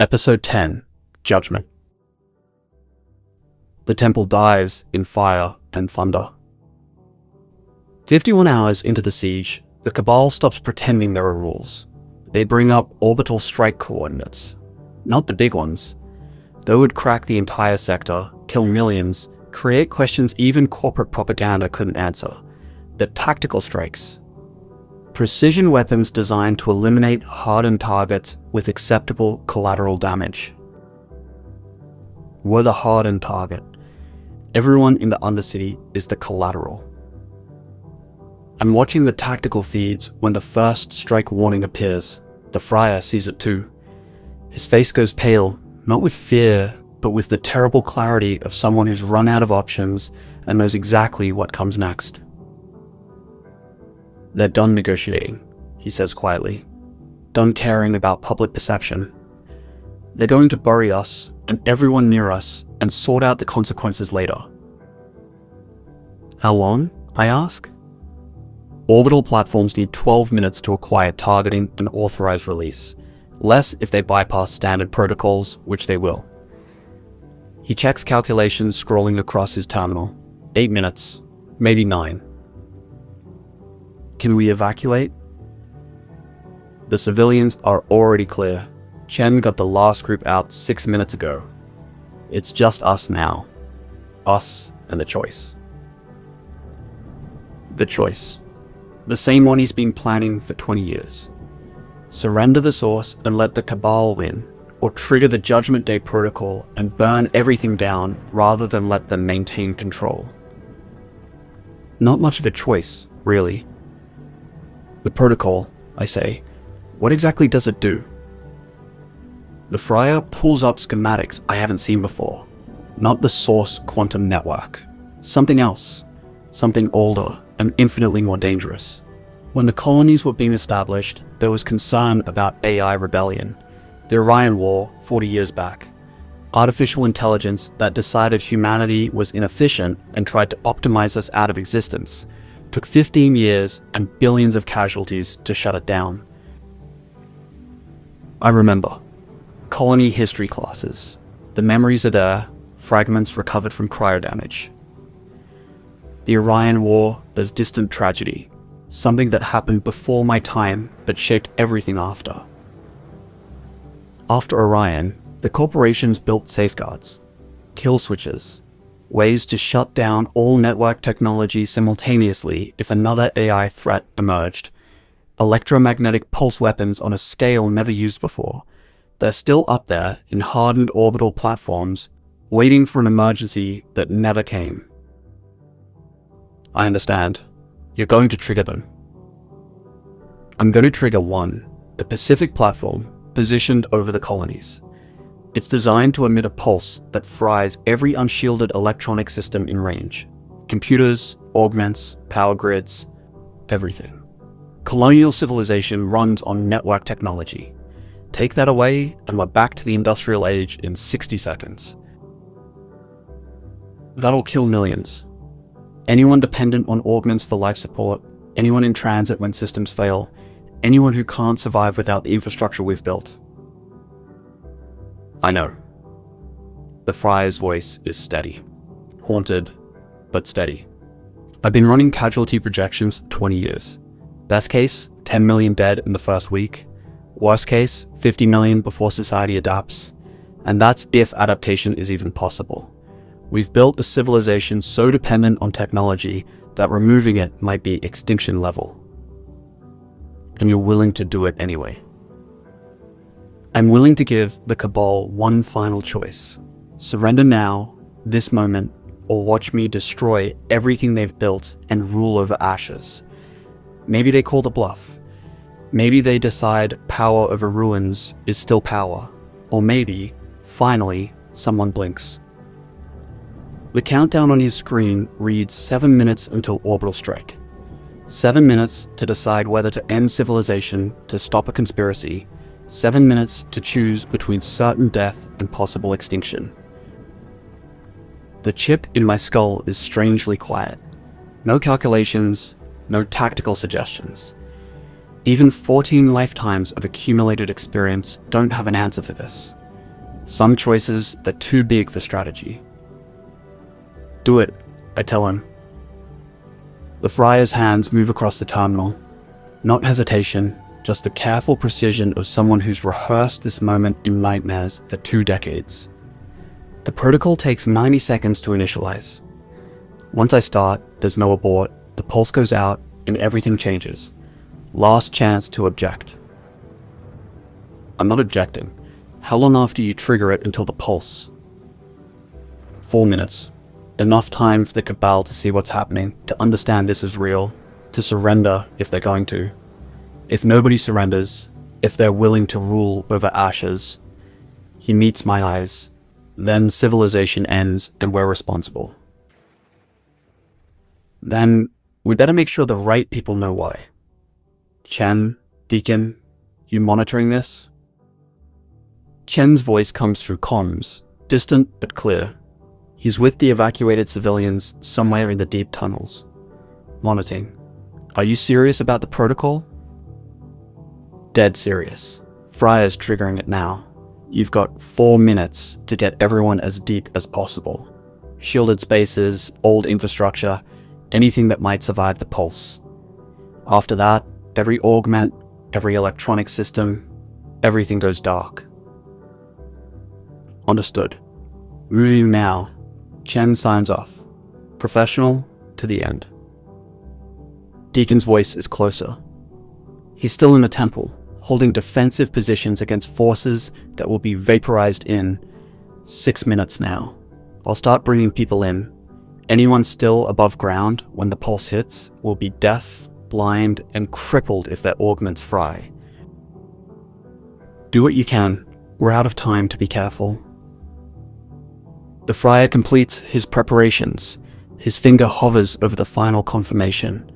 Episode 10, Judgment. The temple dives in fire and thunder. 51 hours into the siege, the Cabal stops pretending there are rules. They bring up orbital strike coordinates. Not the big ones. They would crack the entire sector, kill millions, create questions even corporate propaganda couldn't answer. The tactical strikes. Precision weapons designed to eliminate hardened targets with acceptable collateral damage. We're the hardened target. Everyone in the Undercity is the collateral. I'm watching the tactical feeds when the first strike warning appears. The Friar sees it too. His face goes pale, not with fear, but with the terrible clarity of someone who's run out of options and knows exactly what comes next. They're done negotiating, he says quietly. Done caring about public perception. They're going to bury us and everyone near us and sort out the consequences later. How long? I ask. Orbital platforms need 12 minutes to acquire targeting and authorized release. Less if they bypass standard protocols, which they will. He checks calculations scrolling across his terminal. 8 minutes, maybe 9. Can we evacuate? The civilians are already clear. Chen got the last group out 6 minutes ago. It's just us now. Us and the choice. The choice. The same one he's been planning for 20 years. Surrender the source and let the Cabal win, or trigger the Judgment Day protocol and burn everything down rather than let them maintain control. Not much of a choice, really. The protocol, I say. What exactly does it do? The Friar pulls up schematics I haven't seen before. Not the source quantum network. Something else. Something older and infinitely more dangerous. When the colonies were being established, there was concern about AI rebellion. The Orion War 40 years back. Artificial intelligence that decided humanity was inefficient and tried to optimize us out of existence. Took 15 years and billions of casualties to shut it down. I remember. Colony history classes. The memories are there, fragments recovered from cryo damage. The Orion War, there's distant tragedy. Something that happened before my time, but shaped everything after. After Orion, the corporations built safeguards, kill switches, ways to shut down all network technology simultaneously if another AI threat emerged. Electromagnetic pulse weapons on a scale never used before. They're still up there in hardened orbital platforms, waiting for an emergency that never came. I understand. You're going to trigger them. I'm going to trigger one, the Pacific platform, positioned over the colonies. It's designed to emit a pulse that fries every unshielded electronic system in range. Computers, augments, power grids, everything. Colonial civilization runs on network technology. Take that away and we're back to the industrial age in 60 seconds. That'll kill millions. Anyone dependent on augments for life support, anyone in transit when systems fail, anyone who can't survive without the infrastructure we've built. I know. The Friar's voice is steady. Haunted, but steady. I've been running casualty projections for 20 years. Best case, 10 million dead in the first week. Worst case, 50 million before society adapts. And that's if adaptation is even possible. We've built a civilization so dependent on technology that removing it might be extinction level. And you're willing to do it anyway. I'm willing to give the Cabal one final choice. Surrender now, this moment, or watch me destroy everything they've built and rule over ashes. Maybe they call the bluff. Maybe they decide power over ruins is still power. Or maybe, finally, someone blinks. The countdown on his screen reads 7 minutes until orbital strike. 7 minutes to decide whether to end civilization, to stop a conspiracy. 7 minutes to choose between certain death and possible extinction. The chip in my skull is strangely quiet. No calculations, no tactical suggestions. Even 14 lifetimes of accumulated experience don't have an answer for this. Some choices that are too big for strategy. Do it, I tell him. The Friar's hands move across the terminal. Not hesitation, just the careful precision of someone who's rehearsed this moment in nightmares for 2 decades. The protocol takes 90 seconds to initialize. Once I start, there's no abort, the pulse goes out, and everything changes. Last chance to object. I'm not objecting. How long after you trigger it until the pulse? 4 minutes. Enough time for the Cabal to see what's happening, to understand this is real, to surrender if they're going to. If nobody surrenders, if they're willing to rule over ashes, he meets my eyes. Then civilization ends and we're responsible. Then we better make sure the right people know why. Chen, Deacon, you monitoring this? Chen's voice comes through comms, distant but clear. He's with the evacuated civilians somewhere in the deep tunnels. Monitoring. Are you serious about the protocol? Dead serious. Friar's triggering it now. You've got 4 minutes to get everyone as deep as possible. Shielded spaces, old infrastructure, anything that might survive the pulse. After that, every augment, every electronic system, everything goes dark. Understood. Moving now. Chen signs off. Professional to the end. Deacon's voice is closer. He's still in the temple, holding defensive positions against forces that will be vaporized in 6 minutes now. I'll start bringing people in. Anyone still above ground when the pulse hits will be deaf, blind, and crippled if their augments fry. Do what you can. We're out of time to be careful. The Friar completes his preparations. His finger hovers over the final confirmation.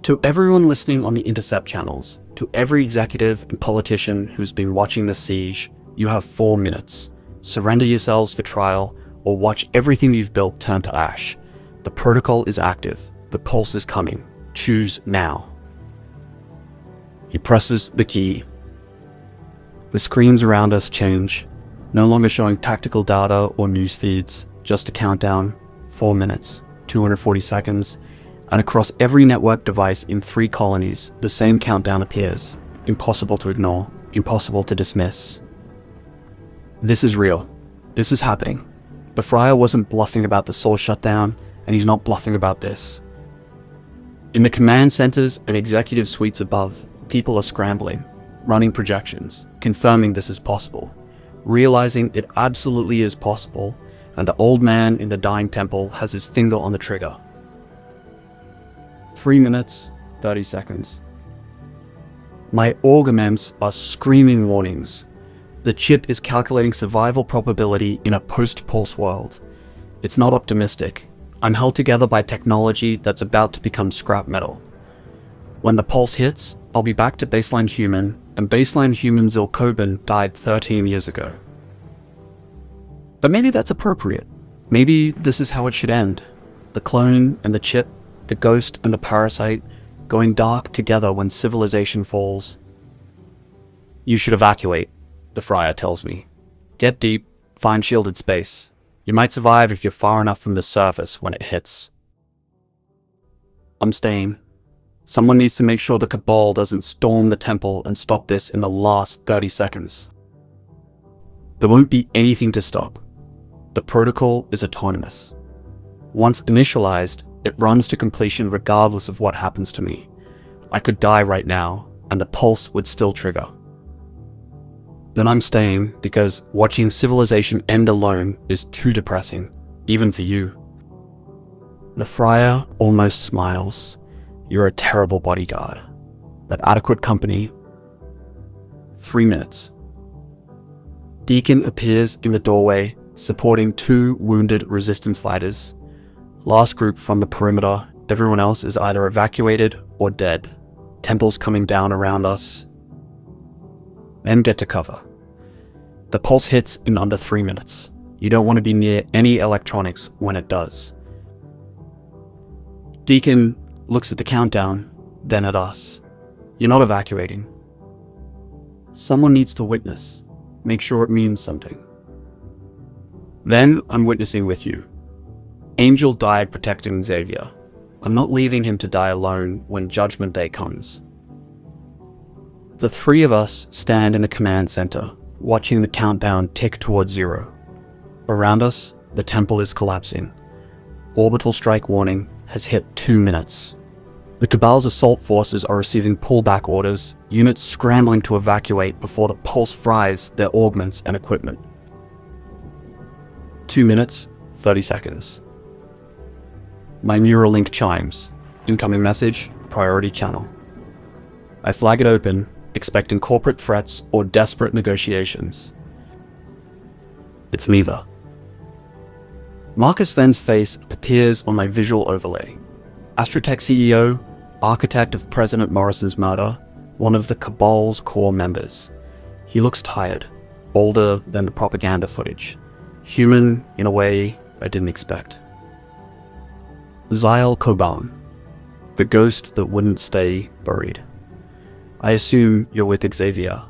To everyone listening on the intercept channels, to every executive and politician who's been watching the siege, you have 4 minutes. Surrender yourselves for trial, or watch everything you've built turn to ash. The protocol is active. The pulse is coming. Choose now. He presses the key. The screens around us change, no longer showing tactical data or news feeds, just a countdown, 4 minutes, 240 seconds, and across every network device in 3 colonies, the same countdown appears. Impossible to ignore, impossible to dismiss. This is real. This is happening. The Friar wasn't bluffing about the source shutdown, and he's not bluffing about this. In the command centers and executive suites above, people are scrambling, running projections, confirming this is possible, realizing it absolutely is possible, and the old man in the dying temple has his finger on the trigger. 3 minutes, 30 seconds. My augments are screaming warnings. The chip is calculating survival probability in a post-pulse world. It's not optimistic. I'm held together by technology that's about to become scrap metal. When the pulse hits, I'll be back to baseline human, and baseline human Zyl Koban died 13 years ago. But maybe that's appropriate. Maybe this is how it should end. The clone and the chip, the ghost and the parasite, going dark together when civilization falls. You should evacuate, the Friar tells me. Get deep, find shielded space. You might survive if you're far enough from the surface when it hits. I'm staying. Someone needs to make sure the Cabal doesn't storm the temple and stop this in the last 30 seconds. There won't be anything to stop. The protocol is autonomous. Once initialized, it runs to completion regardless of what happens to me. I could die right now, and the pulse would still trigger. Then I'm staying because watching civilization end alone is too depressing, even for you. The Friar almost smiles. You're a terrible bodyguard, but adequate company. 3 minutes. Deacon appears in the doorway, supporting 2 wounded resistance fighters. Last group from the perimeter, everyone else is either evacuated or dead. Temples coming down around us. Then get to cover. The pulse hits in under 3 minutes. You don't want to be near any electronics when it does. Deacon looks at the countdown, then at us. You're not evacuating. Someone needs to witness. Make sure it means something. Then I'm witnessing with you. Angel died protecting Xavier. I'm not leaving him to die alone when Judgment Day comes. The three of us stand in the command center, watching the countdown tick towards 0. Around us, the temple is collapsing. Orbital strike warning has hit 2 minutes. The Cabal's assault forces are receiving pullback orders, units scrambling to evacuate before the pulse fries their augments and equipment. 2 minutes, 30 seconds. My Neuralink chimes. Incoming message, priority channel. I flag it open, expecting corporate threats or desperate negotiations. It's neither. Marcus Venn's face appears on my visual overlay. AstroTech CEO, architect of President Morrison's murder, one of the Cabal's core members. He looks tired, older than the propaganda footage. Human in a way I didn't expect. Zyl Koban, the ghost that wouldn't stay buried. I assume you're with Xavier.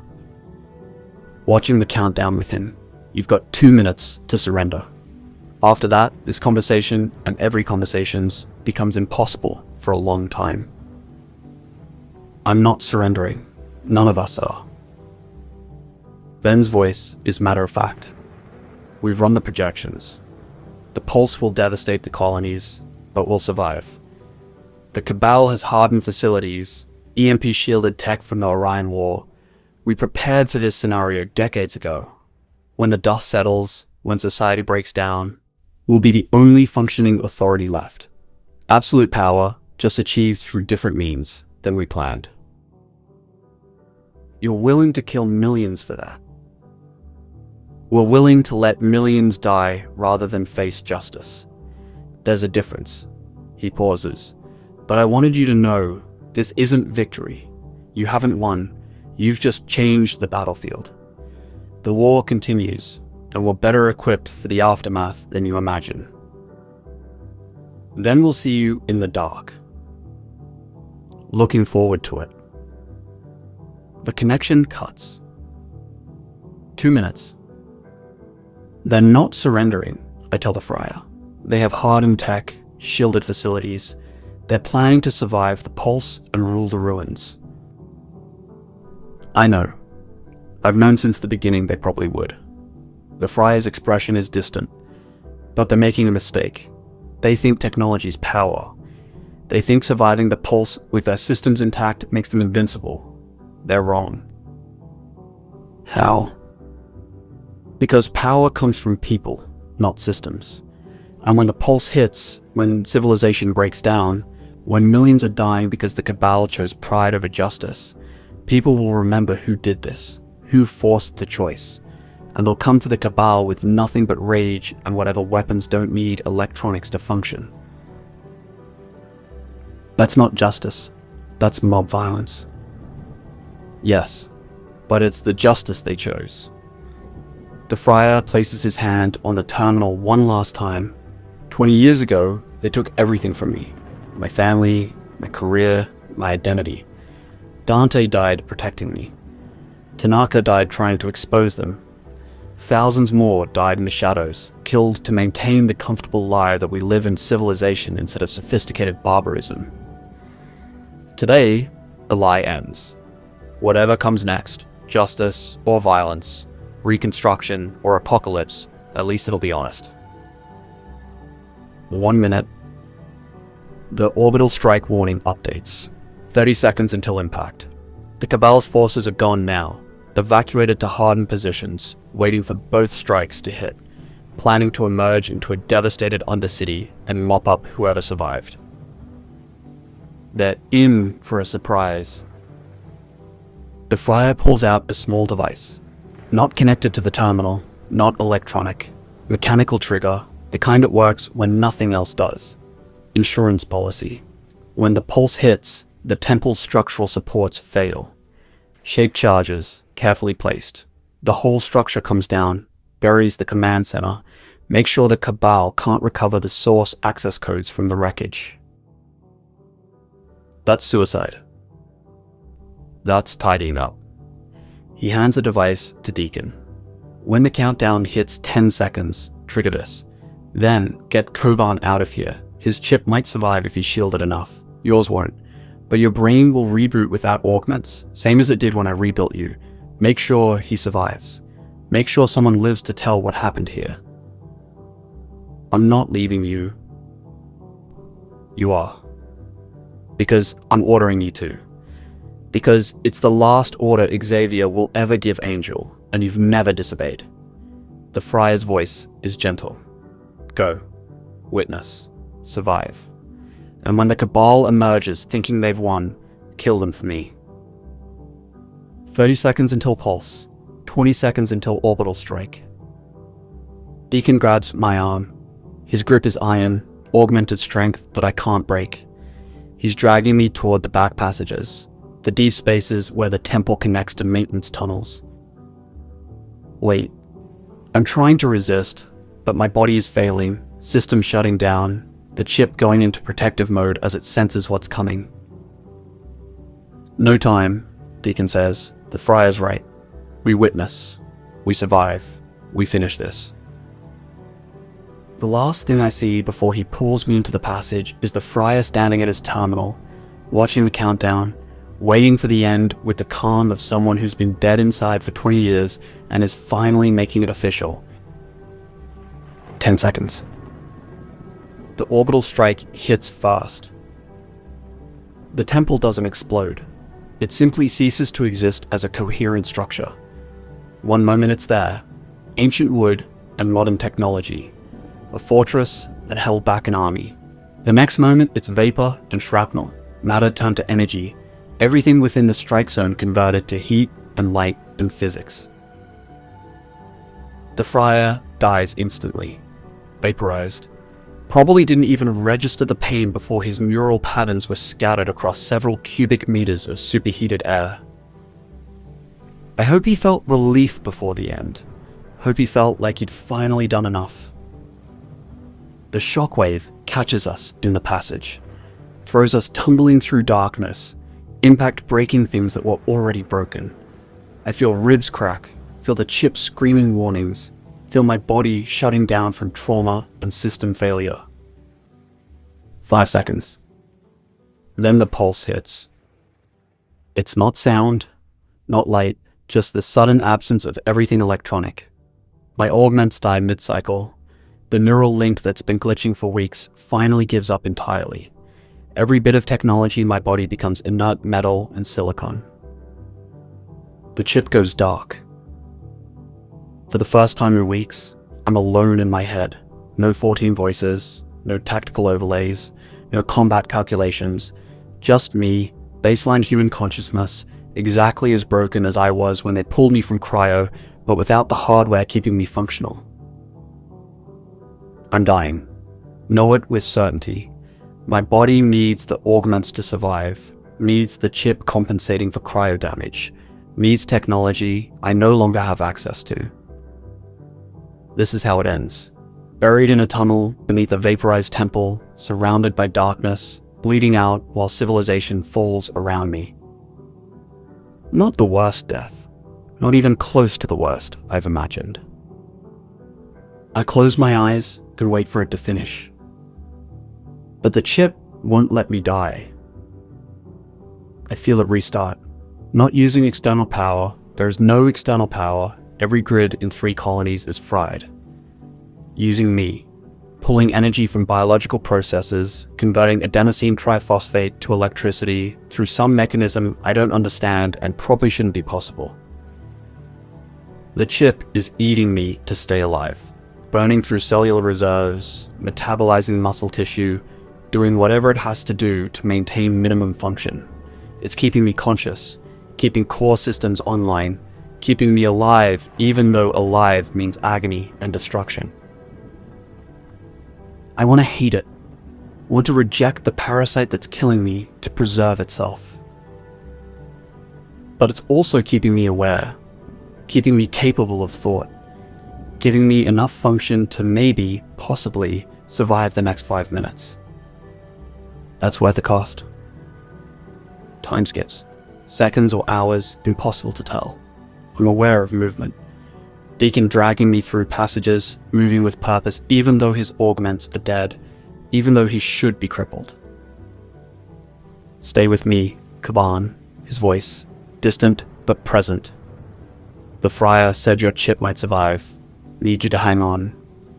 Watching the countdown with him, you've got 2 minutes to surrender. After that, this conversation and every conversations becomes impossible for a long time. I'm not surrendering. None of us are. Ben's voice is matter of fact. We've run the projections. The pulse will devastate the colonies, but we'll survive. The Cabal has hardened facilities, EMP shielded tech from the Orion War. We prepared for this scenario decades ago. When the dust settles, when society breaks down, we'll be the only functioning authority left. Absolute power, just achieved through different means than we planned. You're willing to kill millions for that. We're willing to let millions die rather than face justice. There's a difference. He pauses. But I wanted you to know, this isn't victory. You haven't won. You've just changed the battlefield. The war continues, and we're better equipped for the aftermath than you imagine. Then we'll see you in the dark. Looking forward to it. The connection cuts. 2 minutes. They're not surrendering, I tell the Friar. They have hardened tech, shielded facilities. They're planning to survive the pulse and rule the ruins. I know. I've known since the beginning they probably would. The Friar's expression is distant, but they're making a mistake. They think technology's power. They think surviving the pulse with their systems intact makes them invincible. They're wrong. How? Because power comes from people, not systems. And when the pulse hits, when civilization breaks down, when millions are dying because the Cabal chose pride over justice, people will remember who did this, who forced the choice, and they'll come to the Cabal with nothing but rage and whatever weapons don't need electronics to function. That's not justice. That's mob violence. Yes, but it's the justice they chose. The Friar places his hand on the terminal one last time. 20 years ago, they took everything from me. My family, my career, my identity. Dante died protecting me. Tanaka died trying to expose them. Thousands more died in the shadows, killed to maintain the comfortable lie that we live in civilization instead of sophisticated barbarism. Today, the lie ends. Whatever comes next, justice or violence, reconstruction or apocalypse, at least it'll be honest. 1 minute. The orbital strike warning updates. 30 seconds until impact. The Cabal's forces are gone now, evacuated to hardened positions, waiting for both strikes to hit, planning to emerge into a devastated undercity and mop up whoever survived. They're in for a surprise. The Friar pulls out a small device, not connected to the terminal, not electronic, mechanical trigger, the kind that works when nothing else does. Insurance policy. When the pulse hits, the temple's structural supports fail. Shape charges, carefully placed. The whole structure comes down, buries the command center, makes sure the Cabal can't recover the source access codes from the wreckage. That's suicide. That's tidying up. He hands the device to Deacon. When the countdown hits 10 seconds, trigger this. Then, get Koban out of here. His chip might survive if he's shielded enough. Yours won't. But your brain will reboot without augments, same as it did when I rebuilt you. Make sure he survives. Make sure someone lives to tell what happened here. I'm not leaving you. You are. Because I'm ordering you to. Because it's the last order Xavier will ever give Angel, and you've never disobeyed. The Friar's voice is gentle. Go. Witness. Survive. And when the Cabal emerges thinking they've won, kill them for me. 30 seconds until pulse. 20 seconds until orbital strike. Deacon grabs my arm. His grip is iron, augmented strength that I can't break. He's dragging me toward the back passages, the deep spaces where the temple connects to maintenance tunnels. Wait. I'm trying to resist, but my body is failing, system shutting down, the chip going into protective mode as it senses what's coming. No time, Deacon says. The Friar's right. We witness. We survive. We finish this. The last thing I see before he pulls me into the passage is the Friar standing at his terminal, watching the countdown, waiting for the end with the calm of someone who's been dead inside for 20 years and is finally making it official. 10 seconds. The orbital strike hits fast. The temple doesn't explode. It simply ceases to exist as a coherent structure. One moment it's there, ancient wood and modern technology, a fortress that held back an army. The next moment it's vapor and shrapnel, matter turned to energy, everything within the strike zone converted to heat and light and physics. The Friar dies instantly, vaporized. Probably didn't even register the pain before his neural patterns were scattered across several cubic meters of superheated air. I hope he felt relief before the end. Hope he felt like he'd finally done enough. The shockwave catches us in the passage, throws us tumbling through darkness, impact breaking things that were already broken. I feel ribs crack, feel the chip screaming warnings, feel my body shutting down from trauma and system failure. 5 seconds. Then the pulse hits. It's not sound, not light, just the sudden absence of everything electronic. My augments die mid-cycle. The neural link that's been glitching for weeks finally gives up entirely. Every bit of technology in my body becomes inert metal and silicon. The chip goes dark. For the first time in weeks, I'm alone in my head. No 14 voices, no tactical overlays, no combat calculations. Just me, baseline human consciousness, exactly as broken as I was when they pulled me from cryo, but without the hardware keeping me functional. I'm dying. Know it with certainty. My body needs the augments to survive, needs the chip compensating for cryo damage, needs technology I no longer have access to. This is how it ends. Buried in a tunnel beneath a vaporized temple, surrounded by darkness, bleeding out while civilization falls around me. Not the worst death. Not even close to the worst I've imagined. I close my eyes and wait for it to finish. But the chip won't let me die. I feel it restart. Not using external power. There is no external power. Every grid in 3 colonies is fried. Using me, pulling energy from biological processes, converting adenosine triphosphate to electricity through some mechanism I don't understand and probably shouldn't be possible. The chip is eating me to stay alive, burning through cellular reserves, metabolizing muscle tissue, doing whatever it has to do to maintain minimum function. It's keeping me conscious, keeping core systems online, keeping me alive even though alive means agony and destruction. I want to hate it. I want to reject the parasite that's killing me to preserve itself. But it's also keeping me aware, keeping me capable of thought, giving me enough function to maybe, possibly, survive the next 5 minutes. That's worth the cost. Time skips. Seconds or hours, impossible to tell. I'm aware of movement. Deacon dragging me through passages, moving with purpose even though his augments are dead, even though he should be crippled. Stay with me, Koban, his voice, distant but present. The Friar said your chip might survive. Need you to hang on.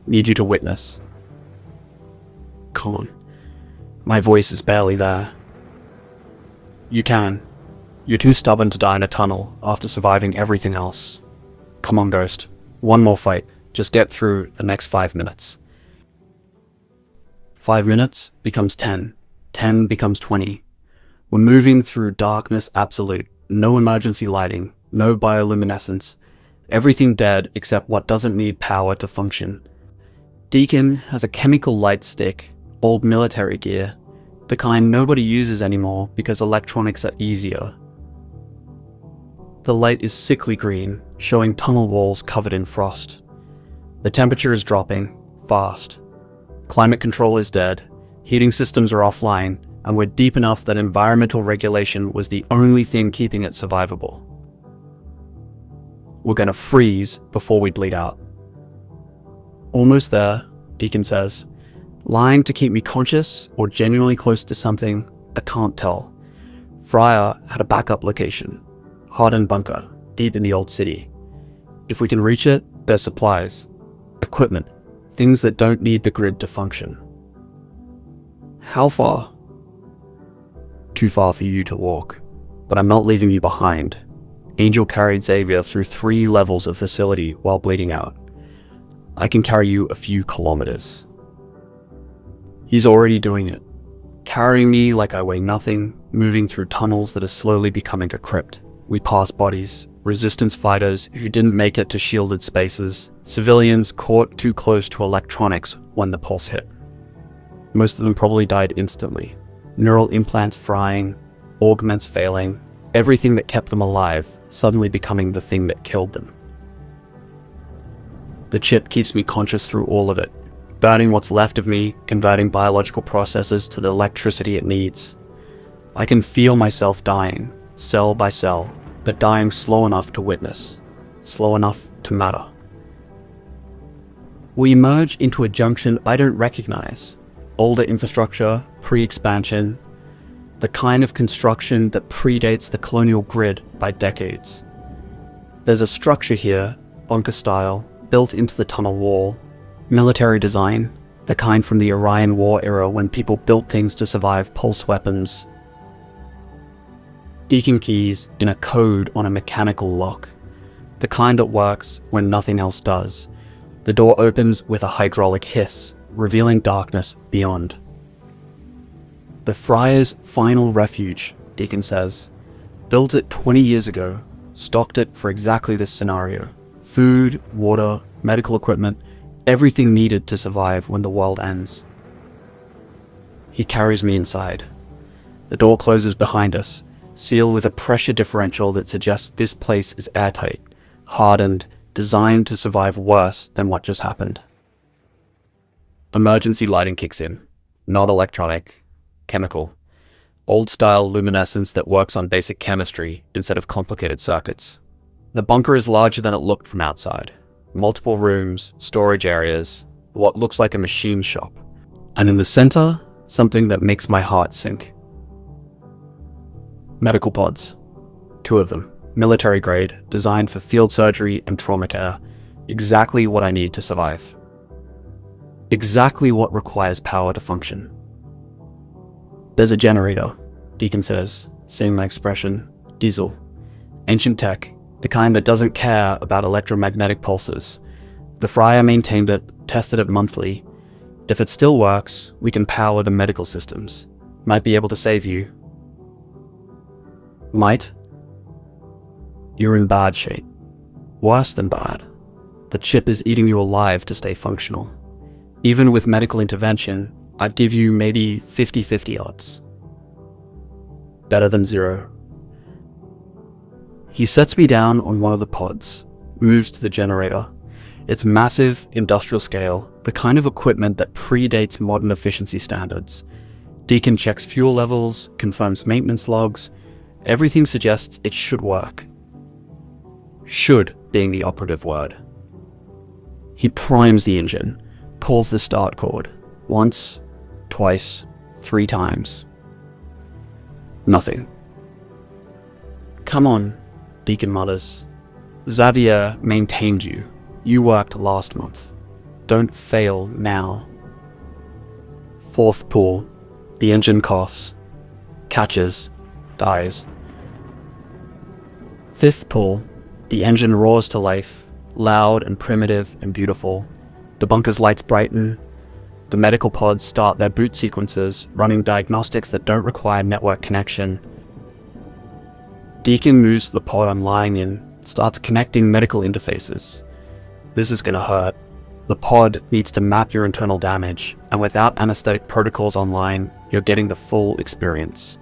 Need you to witness. Come on. My voice is barely there. You can. You're too stubborn to die in a tunnel after surviving everything else. Come on, Ghost. One more fight. Just get through the next 5 minutes. 5 minutes becomes 10. 10 becomes 20. We're moving through darkness absolute. No emergency lighting. No bioluminescence. Everything dead except what doesn't need power to function. Deacon has a chemical light stick, old military gear, the kind nobody uses anymore because electronics are easier. The light is sickly green, showing tunnel walls covered in frost. The temperature is dropping, fast. Climate control is dead, heating systems are offline, and we're deep enough that environmental regulation was the only thing keeping it survivable. We're gonna freeze before we bleed out. Almost there, Deacon says. Lying to keep me conscious or genuinely close to something, I can't tell. Friar had a backup location. Hardened bunker, deep in the old city. If we can reach it, there's supplies, equipment, things that don't need the grid to function. How far? Too far for you to walk, but I'm not leaving you behind. Angel carried Xavier through 3 levels of facility while bleeding out. I can carry you a few kilometers. He's already doing it, carrying me like I weigh nothing, moving through tunnels that are slowly becoming a crypt. We pass bodies, resistance fighters who didn't make it to shielded spaces, civilians caught too close to electronics when the pulse hit. Most of them probably died instantly. Neural implants frying, augments failing, everything that kept them alive suddenly becoming the thing that killed them. The chip keeps me conscious through all of it, burning what's left of me, converting biological processes to the electricity it needs. I can feel myself dying, cell by cell, but dying slow enough to witness, slow enough to matter. We emerge into a junction I don't recognize. Older infrastructure, pre-expansion, the kind of construction that predates the colonial grid by decades. There's a structure here, bunker style, built into the tunnel wall. Military design, the kind from the Orion War era when people built things to survive pulse weapons. Deacon keys in a code on a mechanical lock, the kind that works when nothing else does. The door opens with a hydraulic hiss, revealing darkness beyond. The Friar's final refuge, Deacon says. Built it 20 years ago, stocked it for exactly this scenario. Food, water, medical equipment, everything needed to survive when the world ends. He carries me inside. The door closes behind us, sealed with a pressure differential that suggests this place is airtight, hardened, designed to survive worse than what just happened. Emergency lighting kicks in. Not electronic, chemical. Old-style luminescence that works on basic chemistry instead of complicated circuits. The bunker is larger than it looked from outside. Multiple rooms, storage areas, what looks like a machine shop. And in the center, something that makes my heart sink. Medical pods. 2 of them. Military grade, designed for field surgery and trauma care. Exactly what I need to survive. Exactly what requires power to function. There's a generator, Deacon says, seeing my expression. Diesel. Ancient tech, the kind that doesn't care about electromagnetic pulses. The Friar maintained it, tested it monthly. If it still works, we can power the medical systems. Might be able to save you. Might? You're in bad shape. Worse than bad. The chip is eating you alive to stay functional. Even with medical intervention, I'd give you maybe 50-50 odds. Better than 0. He sets me down on one of the pods, moves to the generator. It's massive, industrial scale, the kind of equipment that predates modern efficiency standards. Deacon checks fuel levels, confirms maintenance logs. Everything suggests it should work. Should being the operative word. He primes the engine, pulls the start cord. Once, twice, 3 times. Nothing. "Come on," Deacon mutters. "Xavier maintained you. You worked last month. Don't fail now." 4th pull. The engine coughs. Catches. Dies. 5th pull. The engine roars to life, loud and primitive and beautiful. The bunker's lights brighten. The medical pods start their boot sequences, running diagnostics that don't require network connection. Deacon moves to the pod I'm lying in, starts connecting medical interfaces. This is gonna hurt. The pod needs to map your internal damage, and without anesthetic protocols online, you're getting the full experience.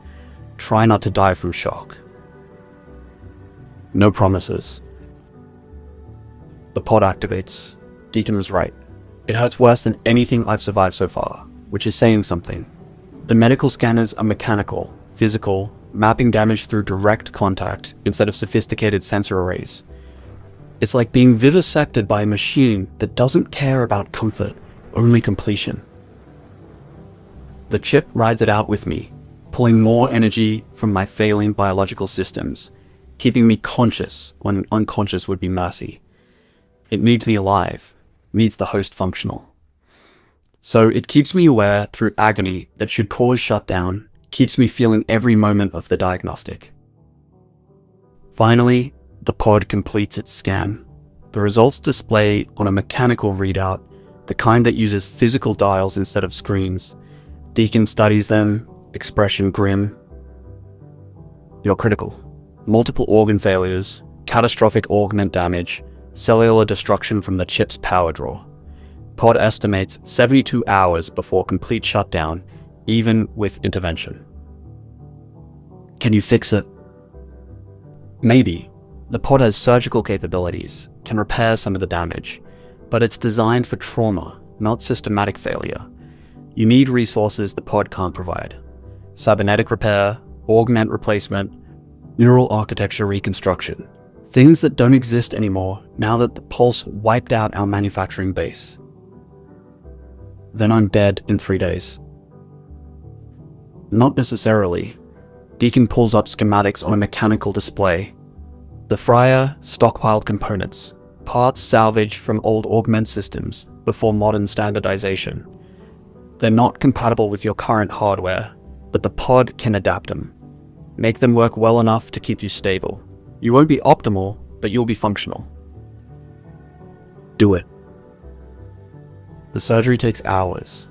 Try not to die from shock. No promises. The pod activates. Deacon was right. It hurts worse than anything I've survived so far, which is saying something. The medical scanners are mechanical, physical, mapping damage through direct contact instead of sophisticated sensor arrays. It's like being vivisected by a machine that doesn't care about comfort, only completion. The chip rides it out with me, pulling more energy from my failing biological systems, keeping me conscious when unconscious would be mercy. It needs me alive, needs the host functional. So it keeps me aware through agony that should cause shutdown, keeps me feeling every moment of the diagnostic. Finally, the pod completes its scan. The results display on a mechanical readout, the kind that uses physical dials instead of screens. Deacon studies them, expression grim. "You're critical. Multiple organ failures, catastrophic augment damage, cellular destruction from the chip's power draw. Pod estimates 72 hours before complete shutdown, even with intervention." "Can you fix it?" "Maybe. The pod has surgical capabilities, can repair some of the damage, but it's designed for trauma, not systematic failure. You need resources the pod can't provide. Cybernetic repair, augment replacement, neural architecture reconstruction. Things that don't exist anymore now that the pulse wiped out our manufacturing base. Then I'm dead in 3 days." "Not necessarily." Deacon pulls up schematics on a mechanical display. The Friar stockpiled components, parts salvaged from old augment systems before modern standardization. They're not compatible with your current hardware, but the pod can adapt them. Make them work well enough to keep you stable. You won't be optimal, but you'll be functional. Do it. The surgery takes hours.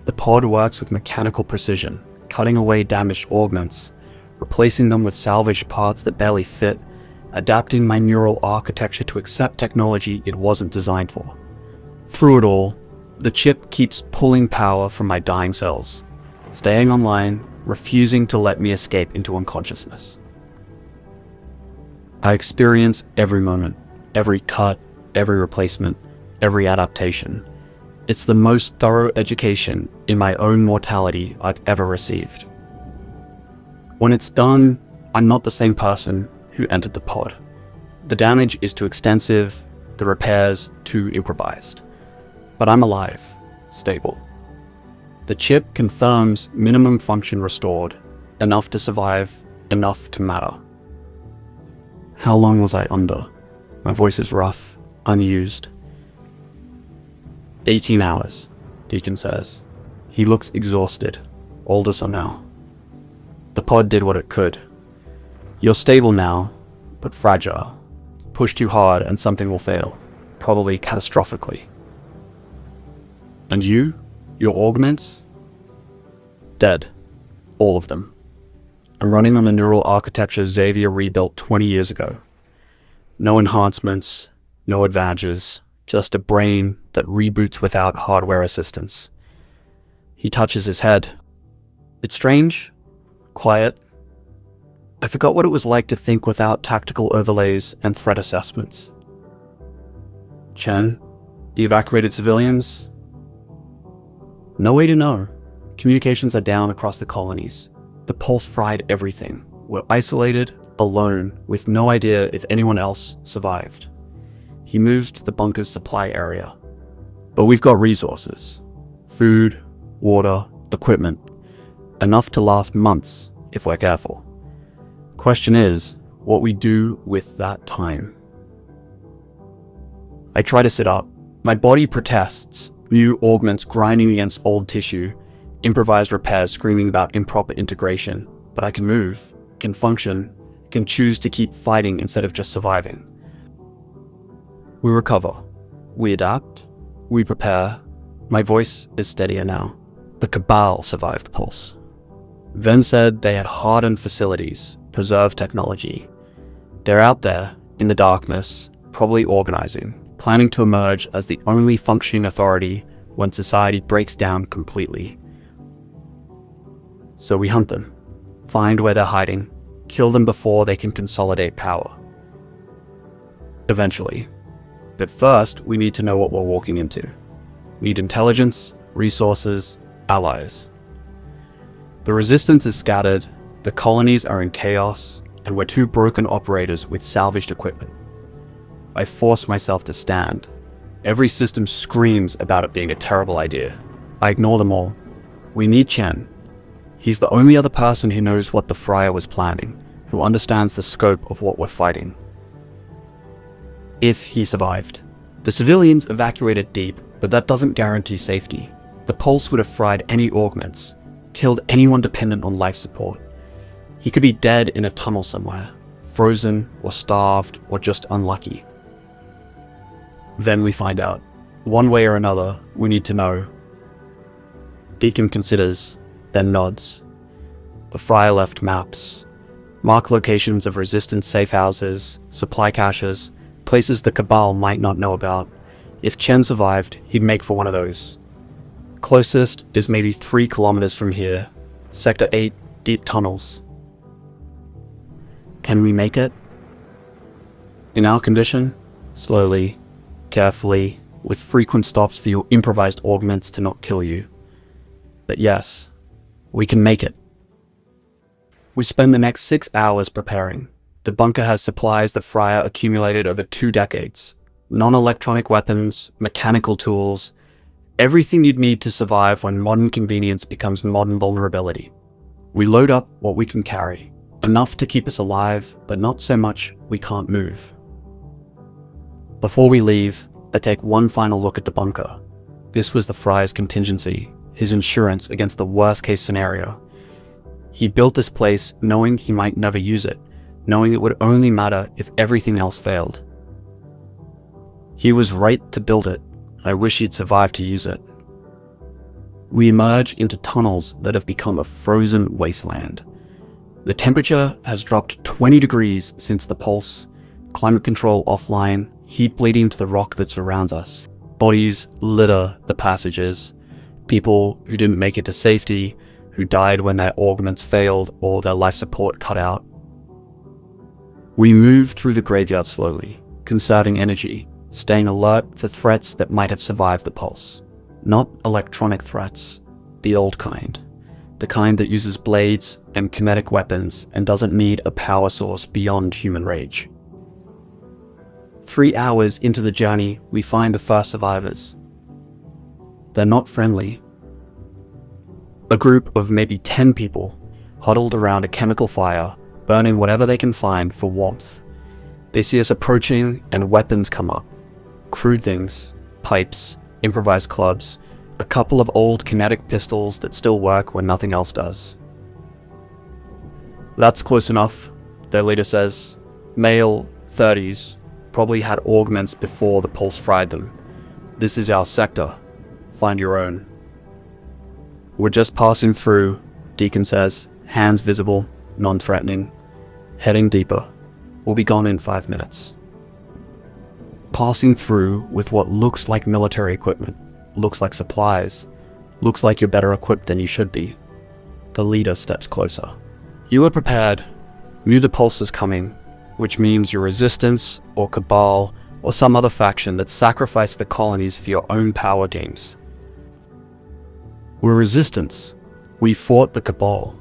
The pod works with mechanical precision, cutting away damaged augments, replacing them with salvaged parts that barely fit, adapting my neural architecture to accept technology it wasn't designed for. Through it all, the chip keeps pulling power from my dying cells, staying online, refusing to let me escape into unconsciousness. I experience every moment, every cut, every replacement, every adaptation. It's the most thorough education in my own mortality I've ever received. When it's done, I'm not the same person who entered the pod. The damage is too extensive, the repairs too improvised. But I'm alive, stable. The chip confirms minimum function restored, enough to survive, enough to matter. How long was I under? My voice is rough, unused. 18 hours, Deacon says. He looks exhausted, older somehow. The pod did what it could. You're stable now, but fragile. Push too hard and something will fail, probably catastrophically. And you? Your augments? Dead. All of them. I'm running on the neural architecture Xavier rebuilt 20 years ago. No enhancements, no advantages, just a brain that reboots without hardware assistance. He touches his head. It's strange, quiet. I forgot what it was like to think without tactical overlays and threat assessments. Chen, the evacuated civilians? No way to know. Communications are down across the colonies. The pulse fried everything. We're isolated, alone, with no idea if anyone else survived. He moves to the bunker's supply area. But we've got resources. Food, water, equipment. Enough to last months if we're careful. Question is, what we do with that time. I try to sit up. My body protests, new augments grinding against old tissue, improvised repairs screaming about improper integration. But I can move, can function, can choose to keep fighting instead of just surviving. We recover. We adapt. We prepare. My voice is steadier now. The Cabal survived Pulse. Ven said they had hardened facilities, preserved technology. They're out there, in the darkness, probably organizing, planning to emerge as the only functioning authority when society breaks down completely. So we hunt them, find where they're hiding, kill them before they can consolidate power. Eventually. But first, we need to know what we're walking into. We need intelligence, resources, allies. The resistance is scattered, the colonies are in chaos, and we're two broken operators with salvaged equipment. I force myself to stand. Every system screams about it being a terrible idea. I ignore them all. We need Chen. He's the only other person who knows what the Friar was planning, who understands the scope of what we're fighting. If he survived. The civilians evacuated deep, but that doesn't guarantee safety. The Pulse would have fried any augments, killed anyone dependent on life support. He could be dead in a tunnel somewhere, frozen or starved or just unlucky. Then we find out. One way or another, we need to know. Deacon considers, then nods. The Friar left maps. Mark locations of resistance safe houses, supply caches, places the Cabal might not know about. If Chen survived, he'd make for one of those. Closest is maybe 3 kilometers from here. Sector 8, deep tunnels. Can we make it? In our condition? Slowly, carefully, with frequent stops for your improvised augments to not kill you. But yes, we can make it. We spend the next 6 hours preparing. The bunker has supplies the Friar accumulated over 2 decades. Non-electronic weapons, mechanical tools, everything you'd need to survive when modern convenience becomes modern vulnerability. We load up what we can carry. Enough to keep us alive, but not so much we can't move. Before we leave, I take one final look at the bunker. This was the Friar's contingency, his insurance against the worst-case scenario. He built this place knowing he might never use it, knowing it would only matter if everything else failed. He was right to build it. I wish he'd survived to use it. We emerge into tunnels that have become a frozen wasteland. The temperature has dropped 20 degrees since the Pulse, climate control offline, heat bleeding to the rock that surrounds us. Bodies litter the passages. People who didn't make it to safety, who died when their augments failed or their life support cut out. We move through the graveyard slowly, conserving energy, staying alert for threats that might have survived the Pulse. Not electronic threats, the old kind. The kind that uses blades and kinetic weapons and doesn't need a power source beyond human rage. 3 hours into the journey, we find the first survivors. They're not friendly. A group of maybe 10 people, huddled around a chemical fire, burning whatever they can find for warmth. They see us approaching and weapons come up. Crude things, pipes, improvised clubs, a couple of old kinetic pistols that still work when nothing else does. That's close enough, their leader says. Male, 30s, probably had augments before the Pulse fried them. This is our sector. Find your own. We're just passing through, Deacon says, hands visible, non-threatening. Heading deeper. We'll be gone in 5 minutes. Passing through with what looks like military equipment, looks like supplies, looks like you're better equipped than you should be. The leader steps closer. You were prepared. Knew the Pulse was coming, which means your resistance, or Cabal, or some other faction that sacrificed the colonies for your own power games. We're resistance. We fought the Cabal.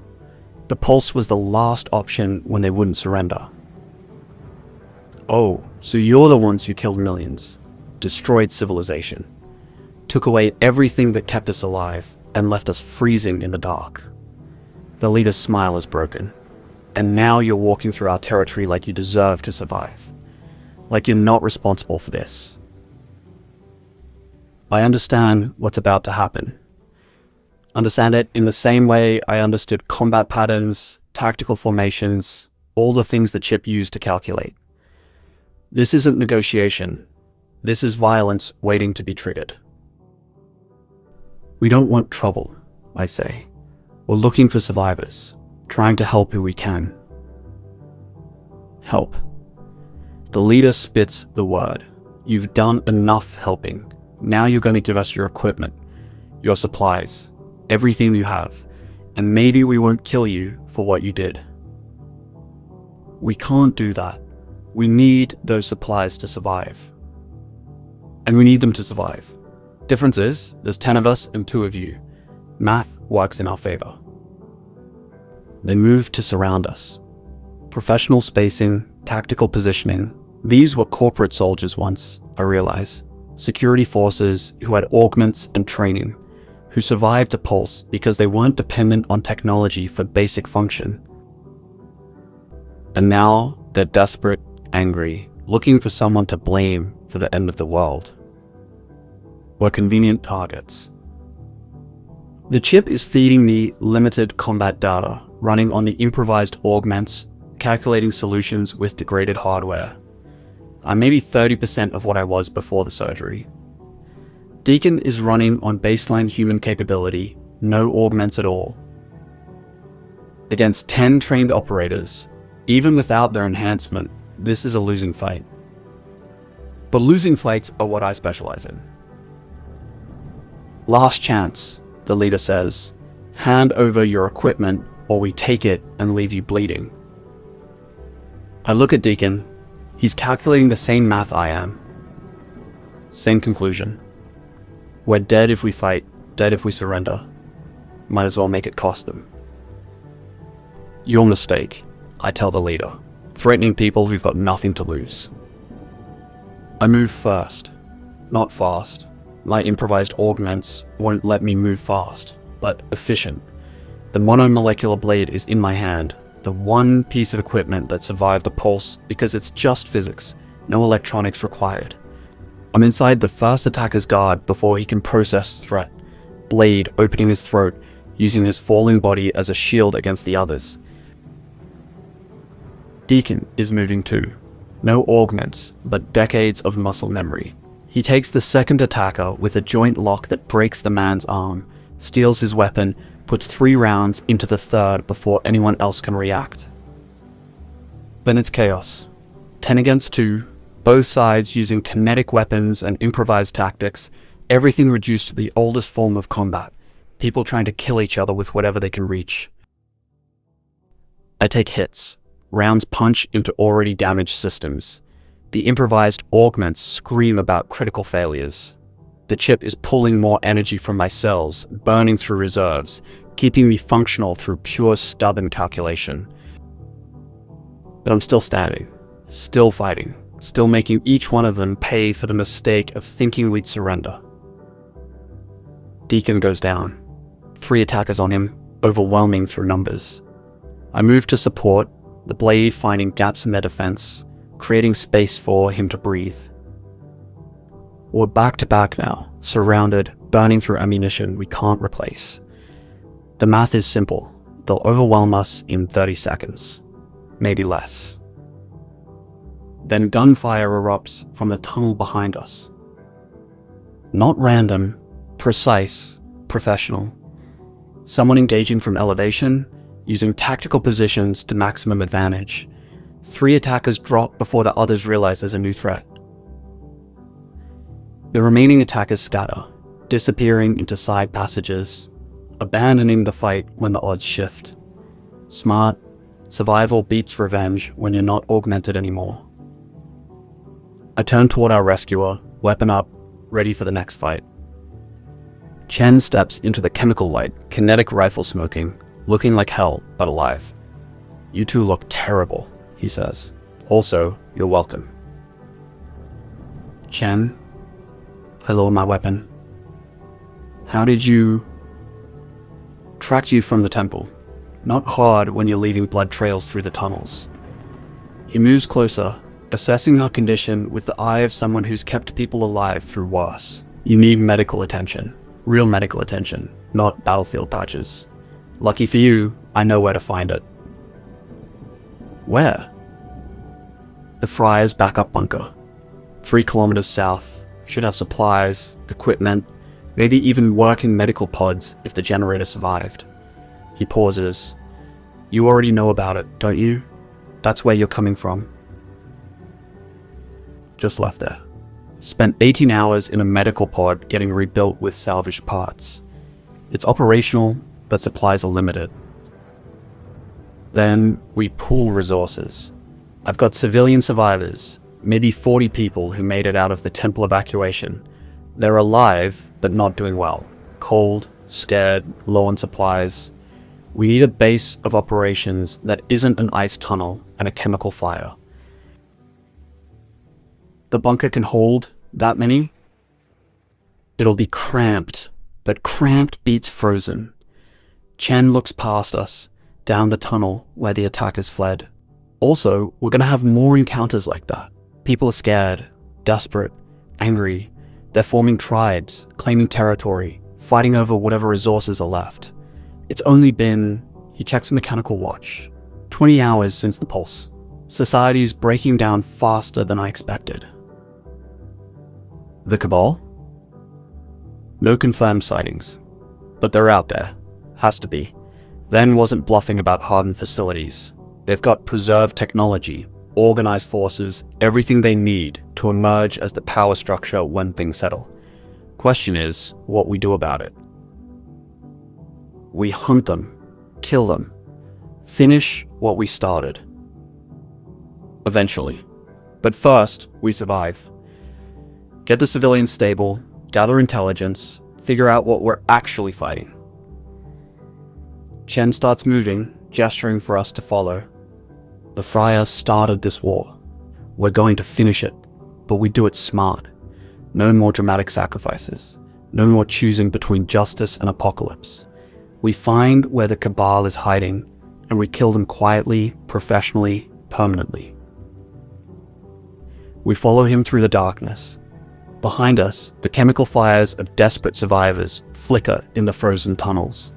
The Pulse was the last option when they wouldn't surrender. Oh, so you're the ones who killed millions, destroyed civilization. took away everything that kept us alive and left us freezing in the dark. The leader's smile is broken, and now you're walking through our territory like you deserve to survive. Like you're not responsible for this. I understand what's about to happen. Understand it in the same way I understood combat patterns, tactical formations, all the things the chip used to calculate. This isn't negotiation. This is violence waiting to be triggered. We don't want trouble, I say. We're looking for survivors, trying to help who we can. Help. The leader spits the word. You've done enough helping. Now you're going to give us your equipment, your supplies, everything you have, and maybe we won't kill you for what you did. We can't do that. We need those supplies to survive. And we need them to survive. Difference is, there's 10 of us and 2 of you. Math works in our favor. They move to surround us. Professional spacing, tactical positioning. These were corporate soldiers once, I realize. Security forces who had augments and training, who survived a pulse because they weren't dependent on technology for basic function. And now they're desperate, angry, looking for someone to blame for the end of the world. We're convenient targets. The chip is feeding me limited combat data, running on the improvised augments, calculating solutions with degraded hardware. I'm maybe 30% of what I was before the surgery. Deacon is running on baseline human capability, no augments at all. Against 10 trained operators, even without their enhancement, this is a losing fight. But losing fights are what I specialize in. Last chance, the leader says. Hand over your equipment or we take it and leave you bleeding. I look at Deacon. He's calculating the same math I am. Same conclusion. We're dead if we fight, dead if we surrender. Might as well make it cost them. Your mistake, I tell the leader, threatening people who've got nothing to lose. I move first, not fast. My improvised augments won't let me move fast, but efficient. The monomolecular blade is in my hand, the one piece of equipment that survived the pulse because it's just physics, no electronics required. I'm inside the first attacker's guard before he can process the threat, blade opening his throat, using his falling body as a shield against the others. Deacon is moving too. No augments, but decades of muscle memory. He takes the second attacker with a joint lock that breaks the man's arm, steals his weapon, puts 3 rounds into the third before anyone else can react. Then it's chaos. 10 against 2, both sides using kinetic weapons and improvised tactics, everything reduced to the oldest form of combat, people trying to kill each other with whatever they can reach. I take hits. Rounds punch into already damaged systems. The improvised augments scream about critical failures. The chip is pulling more energy from my cells, burning through reserves, keeping me functional through pure stubborn calculation. But I'm still standing, still fighting, still making each one of them pay for the mistake of thinking we'd surrender. Deacon goes down. 3 attackers on him, overwhelming through numbers. I move to support, the blade finding gaps in their defense, creating space for him to breathe. We're back to back now, surrounded, burning through ammunition we can't replace. The math is simple. They'll overwhelm us in 30 seconds. Maybe less. Then gunfire erupts from the tunnel behind us. Not random, precise, professional. Someone engaging from elevation, using tactical positions to maximum advantage. 3 attackers drop before the others realize there's a new threat. The remaining attackers scatter, disappearing into side passages, abandoning the fight when the odds shift. Smart, survival beats revenge when you're not augmented anymore. I turn toward our rescuer, weapon up, ready for the next fight. Chen steps into the chemical light, kinetic rifle smoking, looking like hell, but alive. "You two look terrible," he says. "Also, you're welcome." Chen, I lower my weapon. How did you... Tracked you from the temple. Not hard when you're leaving blood trails through the tunnels. He moves closer, assessing our condition with the eye of someone who's kept people alive through worse. You need medical attention. Real medical attention, not battlefield patches. Lucky for you, I know where to find it. Where? The Friar's backup bunker. 3 kilometers south. Should have supplies, equipment, maybe even working medical pods if the generator survived. He pauses. You already know about it, don't you? That's where you're coming from. Just left there. Spent 18 hours in a medical pod getting rebuilt with salvaged parts. It's operational, but supplies are limited. Then we pool resources. I've got civilian survivors, maybe 40 people who made it out of the temple evacuation. They're alive, but not doing well. Cold, scared, low on supplies. We need a base of operations that isn't an ice tunnel and a chemical fire. The bunker can hold that many? It'll be cramped, but cramped beats frozen. Chen looks past us, down the tunnel where the attackers fled. Also, we're gonna have more encounters like that. People are scared, desperate, angry. They're forming tribes, claiming territory, fighting over whatever resources are left. It's only been, he checks a mechanical watch, 20 hours since the pulse. Society is breaking down faster than I expected. The Cabal? No confirmed sightings, but they're out there. Has to be. Then wasn't bluffing about hardened facilities. They've got preserved technology, organized forces, everything they need to emerge as the power structure when things settle. Question is, what we do about it. We hunt them, kill them, finish what we started. Eventually. But first, we survive. Get the civilians stable, gather intelligence, figure out what we're actually fighting. Chen starts moving, gesturing for us to follow. The Friar started this war. We're going to finish it, but we do it smart. No more dramatic sacrifices. No more choosing between justice and apocalypse. We find where the Cabal is hiding, and we kill them quietly, professionally, permanently. We follow him through the darkness. Behind us, the chemical fires of desperate survivors flicker in the frozen tunnels.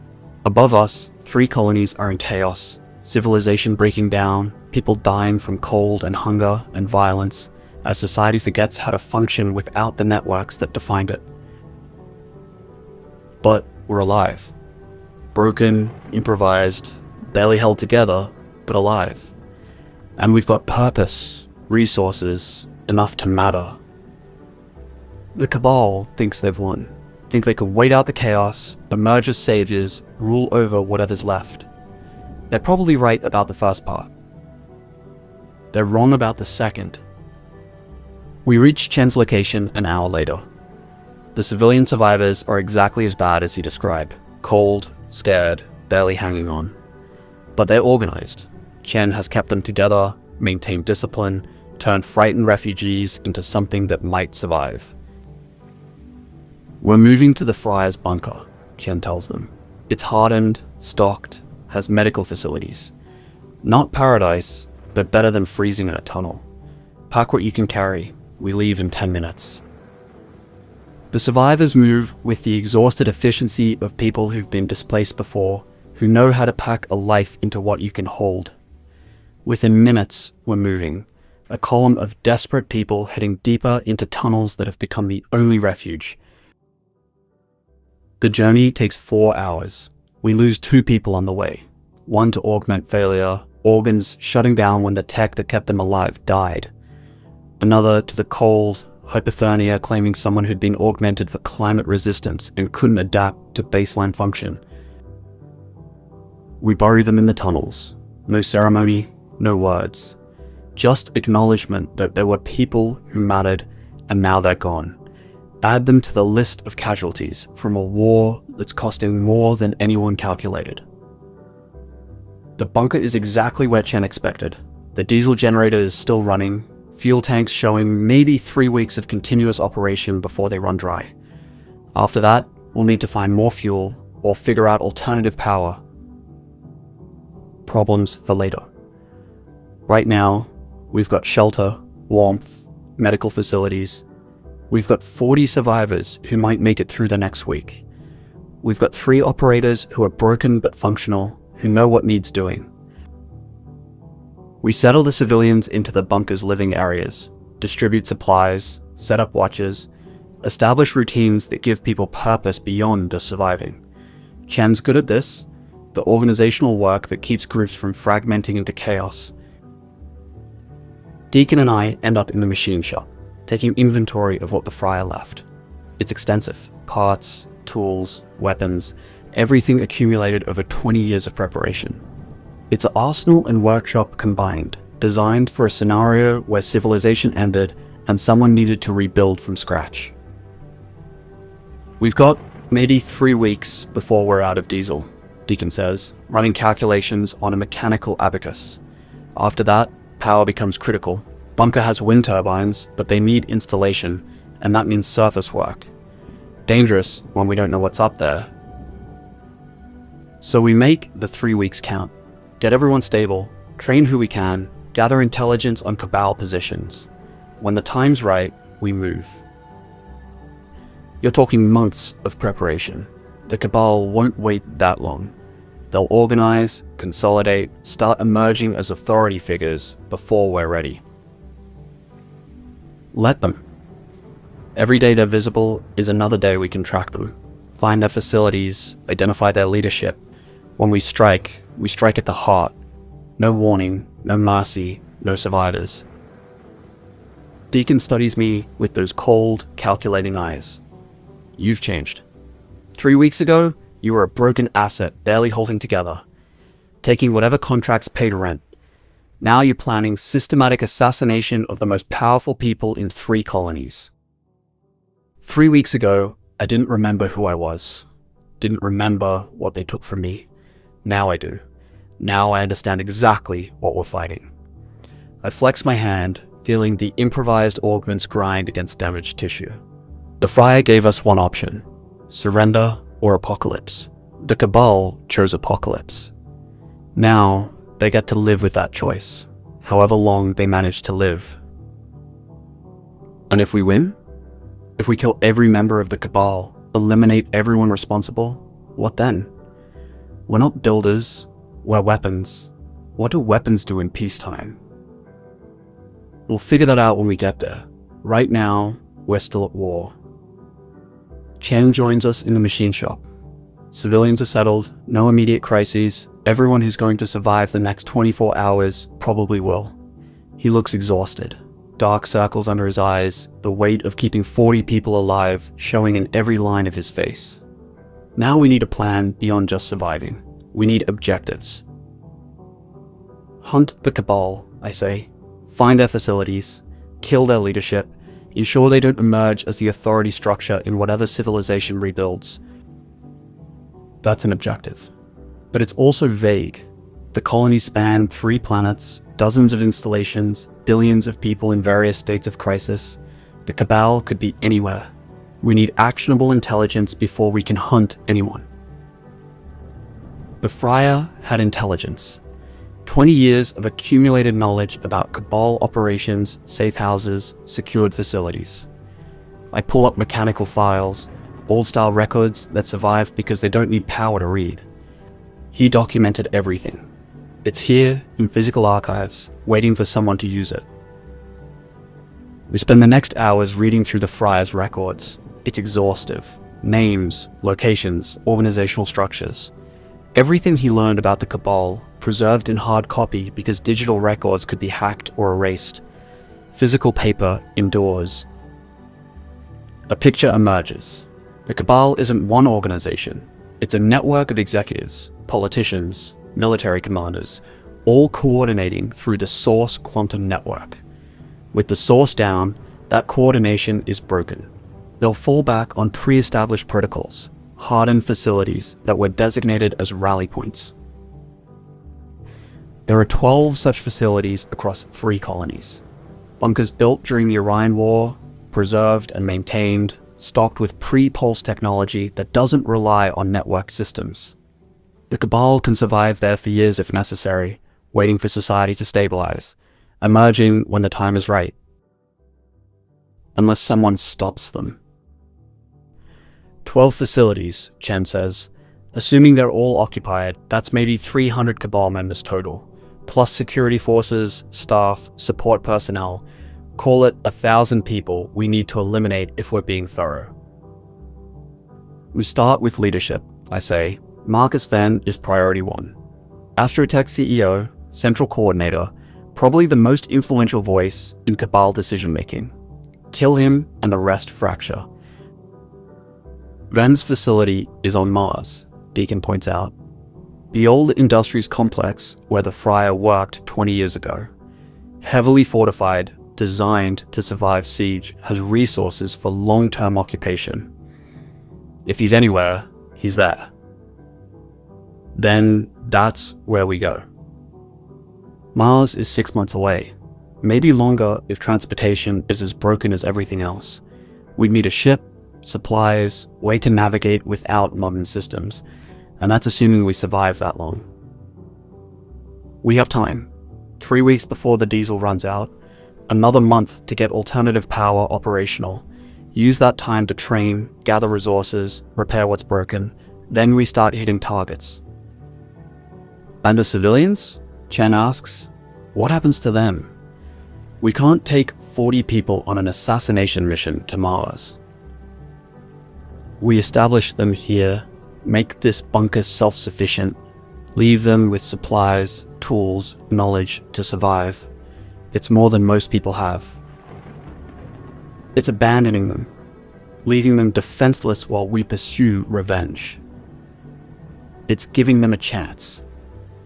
Above us, 3 colonies are in chaos, civilization breaking down, people dying from cold and hunger and violence, as society forgets how to function without the networks that defined it. But we're alive. Broken, improvised, barely held together, but alive. And we've got purpose, resources, enough to matter. The Cabal thinks they've won. Think they can wait out the chaos, emerge as saviors, rule over whatever's left. They're probably right about the first part. They're wrong about the second. We reach Chen's location an hour later. The civilian survivors are exactly as bad as he described. Cold, scared, barely hanging on. But they're organized. Chen has kept them together, maintained discipline, turned frightened refugees into something that might survive. We're moving to the Friar's bunker, Chen tells them. It's hardened, stocked, has medical facilities. Not paradise, but better than freezing in a tunnel. Pack what you can carry. We leave in 10 minutes. The survivors move with the exhausted efficiency of people who've been displaced before, who know how to pack a life into what you can hold. Within minutes, we're moving. A column of desperate people heading deeper into tunnels that have become the only refuge. The journey takes 4 hours. We lose 2 people on the way. One to augment failure, organs shutting down when the tech that kept them alive died. Another to the cold, hypothermia claiming someone who'd been augmented for climate resistance and couldn't adapt to baseline function. We bury them in the tunnels. No ceremony, no words. Just acknowledgement that there were people who mattered and now they're gone. Add them to the list of casualties from a war that's costing more than anyone calculated. The bunker is exactly where Chen expected. The diesel generator is still running, fuel tanks showing maybe 3 weeks of continuous operation before they run dry. After that, we'll need to find more fuel or figure out alternative power. Problems for later. Right now, we've got shelter, warmth, medical facilities. We've got 40 survivors who might make it through the next week. We've got 3 operators who are broken but functional, who know what needs doing. We settle the civilians into the bunker's living areas, distribute supplies, set up watches, establish routines that give people purpose beyond just surviving. Chen's good at this, the organizational work that keeps groups from fragmenting into chaos. Deacon and I end up in the machine shop, taking inventory of what the Friar left. It's extensive. Parts, tools, weapons, everything accumulated over 20 years of preparation. It's an arsenal and workshop combined, designed for a scenario where civilization ended and someone needed to rebuild from scratch. We've got maybe 3 weeks before we're out of diesel, Deacon says, running calculations on a mechanical abacus. After that, power becomes critical. Bunker has wind turbines, but they need installation, and that means surface work. Dangerous when we don't know what's up there. So we make the 3 weeks count. Get everyone stable, train who we can, gather intelligence on Cabal positions. When the time's right, we move. You're talking months of preparation. The Cabal won't wait that long. They'll organize, consolidate, start emerging as authority figures before we're ready. Let them. Every day they're visible is another day we can track them, find their facilities, identify their leadership. When we strike at the heart. No warning, no mercy, no survivors. Deacon studies me with those cold, calculating eyes. You've changed. 3 weeks ago, you were a broken asset barely holding together, taking whatever contracts paid rent. Now you're planning systematic assassination of the most powerful people in 3 colonies. 3 weeks ago, I didn't remember who I was. Didn't remember what they took from me. Now I do. Now I understand exactly what we're fighting. I flex my hand, feeling the improvised augments grind against damaged tissue. The Friar gave us one option: surrender or apocalypse. The Cabal chose apocalypse. Now, they get to live with that choice, however long they manage to live. And if we win? If we kill every member of the Cabal, eliminate everyone responsible, what then? We're not builders, we're weapons. What do weapons do in peacetime? We'll figure that out when we get there. Right now, we're still at war. Chen joins us in the machine shop. Civilians are settled, no immediate crises. Everyone who's going to survive the next 24 hours probably will. He looks exhausted. Dark circles under his eyes, the weight of keeping 40 people alive showing in every line of his face. Now we need a plan beyond just surviving. We need objectives. Hunt the Cabal, I say. Find their facilities. Kill their leadership. Ensure they don't emerge as the authority structure in whatever civilization rebuilds. That's an objective. But it's also vague. The colonies span 3 planets, dozens of installations, billions of people in various states of crisis. The Cabal could be anywhere. We need actionable intelligence before we can hunt anyone. The Friar had intelligence. 20 years of accumulated knowledge about Cabal operations, safe houses, secured facilities. I pull up mechanical files, old-style records that survive because they don't need power to read. He documented everything. It's here in physical archives, waiting for someone to use it. We spend the next hours reading through the Friar's records. It's exhaustive. Names, locations, organizational structures. Everything he learned about the Cabal, preserved in hard copy because digital records could be hacked or erased. Physical paper indoors. A picture emerges. The Cabal isn't one organization. It's a network of executives, politicians, military commanders, all coordinating through the source quantum network. With the source down, that coordination is broken. They'll fall back on pre-established protocols, hardened facilities that were designated as rally points. There are 12 such facilities across 3 colonies. Bunkers built during the Orion War, preserved and maintained, stocked with pre-pulse technology that doesn't rely on network systems. The Cabal can survive there for years if necessary, waiting for society to stabilize, emerging when the time is right. Unless someone stops them. 12 facilities, Chen says. Assuming they're all occupied, that's maybe 300 Cabal members total, plus security forces, staff, support personnel. Call it 1,000 people we need to eliminate if we're being thorough. We start with leadership, I say. Marcus Venn is priority 1. AstroTech CEO, central coordinator, probably the most influential voice in Cabal decision-making. Kill him and the rest fracture. Venn's facility is on Mars, Deacon points out. The old Industries complex where the Friar worked 20 years ago. Heavily fortified, designed to survive siege, has resources for long-term occupation. If he's anywhere, he's there. Then that's where we go. Mars is 6 months away, maybe longer if transportation is as broken as everything else. We'd need a ship, supplies, way to navigate without modern systems, and that's assuming we survive that long. We have time. 3 weeks before the diesel runs out, another month to get alternative power operational. Use that time to train, gather resources, repair what's broken, then we start hitting targets. And the civilians? Chen asks. What happens to them? We can't take 40 people on an assassination mission to Mars. We establish them here, make this bunker self-sufficient, leave them with supplies, tools, knowledge to survive. It's more than most people have. It's abandoning them, leaving them defenseless while we pursue revenge. It's giving them a chance,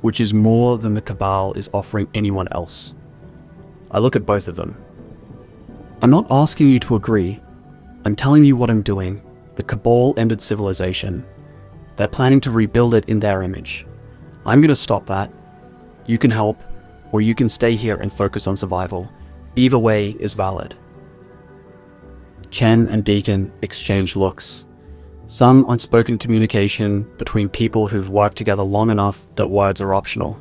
which is more than the Cabal is offering anyone else. I look at both of them. I'm not asking you to agree. I'm telling you what I'm doing. The Cabal ended civilization. They're planning to rebuild it in their image. I'm going to stop that. You can help, or you can stay here and focus on survival. Either way is valid. Chen and Deacon exchange looks. Some unspoken communication between people who've worked together long enough that words are optional.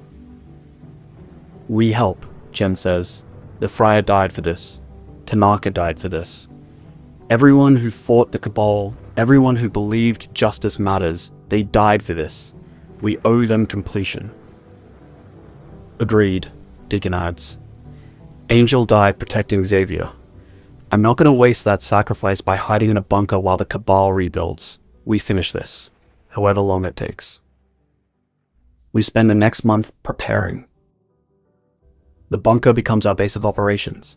We help, Chen says. The Friar died for this. Tanaka died for this. Everyone who fought the Cabal, everyone who believed justice matters, they died for this. We owe them completion. Agreed, Deacon adds. Angel died protecting Xavier. I'm not going to waste that sacrifice by hiding in a bunker while the Cabal rebuilds. We finish this, however long it takes. We spend the next month preparing. The bunker becomes our base of operations.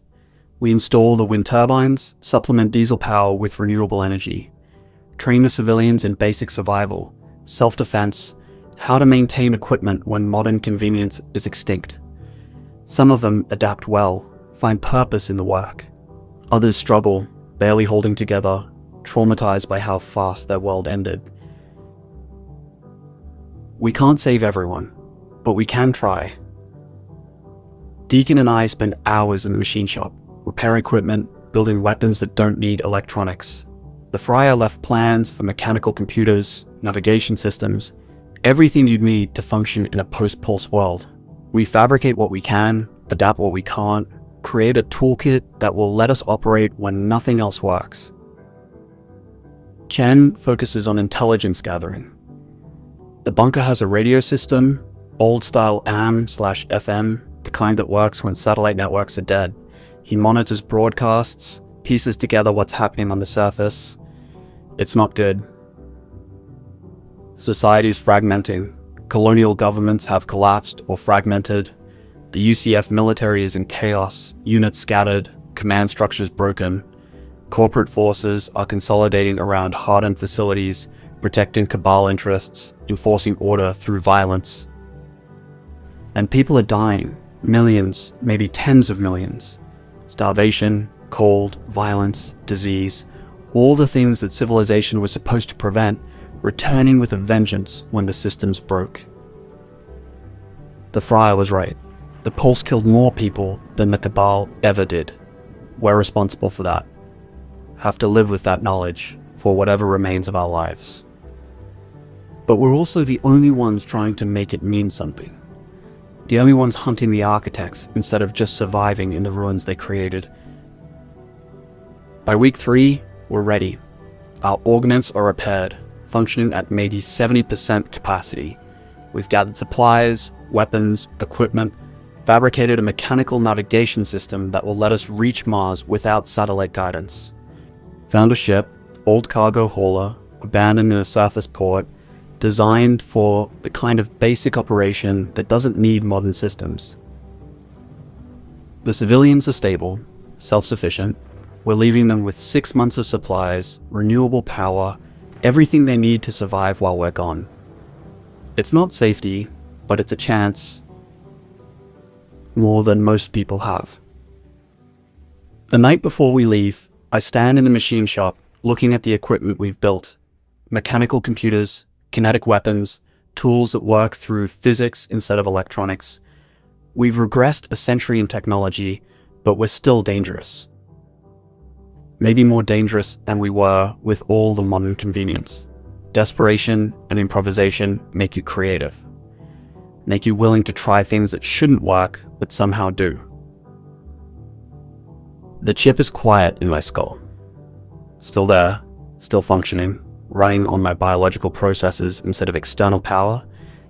We install the wind turbines, supplement diesel power with renewable energy, train the civilians in basic survival, self-defense, how to maintain equipment when modern convenience is extinct. Some of them adapt well, find purpose in the work. Others struggle, barely holding together, traumatized by how fast their world ended. We can't save everyone, but we can try. Deacon and I spend hours in the machine shop, repair equipment, building weapons that don't need electronics. The Friar left plans for mechanical computers, navigation systems, everything you'd need to function in a post-pulse world. We fabricate what we can, adapt what we can't, create a toolkit that will let us operate when nothing else works. Chen focuses on intelligence gathering. The bunker has a radio system, old-style AM/FM, the kind that works when satellite networks are dead. He monitors broadcasts, pieces together what's happening on the surface. It's not good. Society's fragmenting. Colonial governments have collapsed or fragmented. The UCF military is in chaos, units scattered, command structures broken. Corporate forces are consolidating around hardened facilities, protecting Cabal interests, enforcing order through violence. And people are dying. Millions, maybe tens of millions. Starvation, cold, violence, disease, all the things that civilization was supposed to prevent, returning with a vengeance when the systems broke. The Friar was right. The Pulse killed more people than the Cabal ever did. We're responsible for that. have to live with that knowledge for whatever remains of our lives. But we're also the only ones trying to make it mean something. The only ones hunting the architects instead of just surviving in the ruins they created. By week 3, we're ready. Our augments are repaired, functioning at maybe 70% capacity. We've gathered supplies, weapons, equipment, fabricated a mechanical navigation system that will let us reach Mars without satellite guidance. Found a ship, old cargo hauler, abandoned in a surface port, designed for the kind of basic operation that doesn't need modern systems. The civilians are stable, self-sufficient. We're leaving them with 6 months of supplies, renewable power, everything they need to survive while we're gone. It's not safety, but it's a chance more than most people have. The night before we leave, I stand in the machine shop looking at the equipment we've built. Mechanical computers, kinetic weapons, tools that work through physics instead of electronics. We've regressed a century in technology, but we're still dangerous. Maybe more dangerous than we were with all the modern convenience. Desperation and improvisation make you creative. Make you willing to try things that shouldn't work, but somehow do. The chip is quiet in my skull. Still there, still functioning, running on my biological processes instead of external power.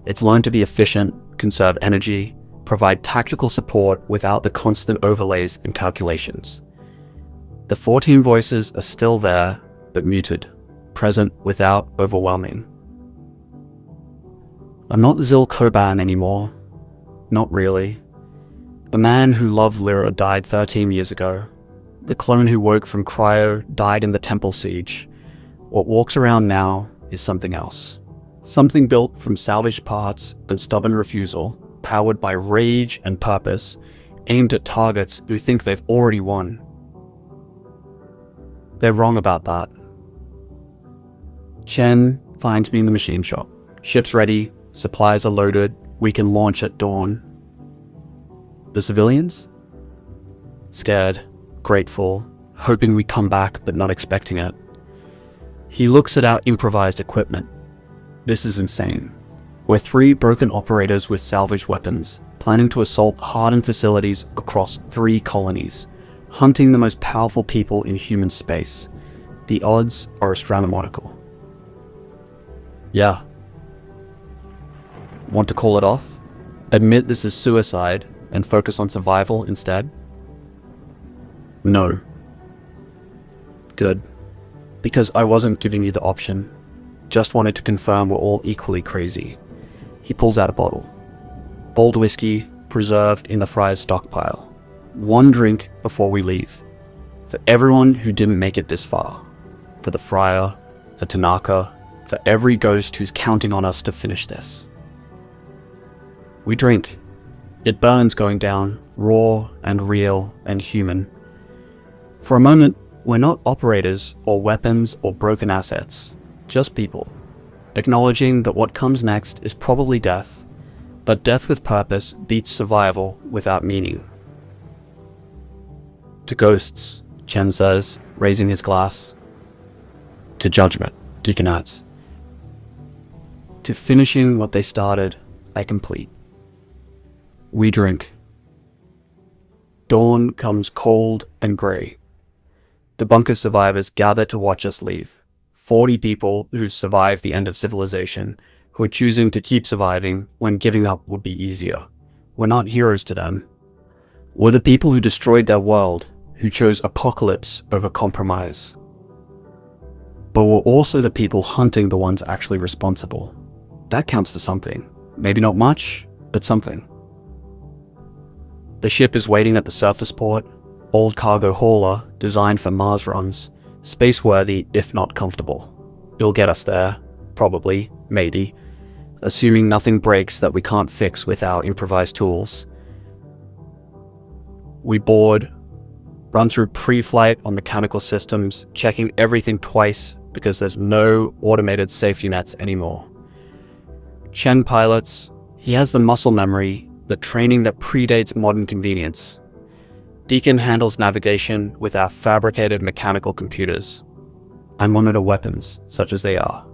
It's learned to be efficient, conserve energy, provide tactical support without the constant overlays and calculations. The 14 voices are still there, but muted, present without overwhelming. I'm not Zyl Koban anymore. Not really. The man who loved Lyra died 13 years ago. The clone who woke from cryo died in the temple siege. What walks around now is something else. Something built from salvaged parts and stubborn refusal, powered by rage and purpose, aimed at targets who think they've already won. They're wrong about that. Chen finds me in the machine shop. Ship's ready, supplies are loaded, we can launch at dawn. The civilians? Scared, grateful, hoping we come back but not expecting it. He looks at our improvised equipment. This is insane. We're 3 broken operators with salvaged weapons, planning to assault hardened facilities across 3 colonies, hunting the most powerful people in human space. The odds are astronomical. Yeah. Want to call it off? Admit this is suicide and focus on survival instead? No. Good. Because I wasn't giving you the option. Just wanted to confirm we're all equally crazy. He pulls out a bottle. Old whiskey, preserved in the Friar's stockpile. 1 drink before we leave. For everyone who didn't make it this far. For the Friar, for Tanaka, for every ghost who's counting on us to finish this. We drink. It burns going down, raw and real and human. For a moment, we're not operators or weapons or broken assets, just people, acknowledging that what comes next is probably death, but death with purpose beats survival without meaning. To ghosts, Chen says, raising his glass. To judgment, Deacon adds. To finishing what they started, I complete. We drink. Dawn comes cold and grey. The bunker survivors gather to watch us leave. 40 people who survived the end of civilization, who are choosing to keep surviving when giving up would be easier. We're not heroes to them. We're the people who destroyed their world, who chose apocalypse over compromise. But we're also the people hunting the ones actually responsible. That counts for something. Maybe not much, but something. The ship is waiting at the surface port. Old cargo hauler, designed for Mars runs. Space-worthy, if not comfortable. It'll get us there. Probably. Maybe. Assuming nothing breaks that we can't fix with our improvised tools. We board. Run through pre-flight on mechanical systems, checking everything twice because there's no automated safety nets anymore. Chen pilots. He has the muscle memory, the training that predates modern convenience. Deacon handles navigation with our fabricated mechanical computers. I monitor weapons, such as they are.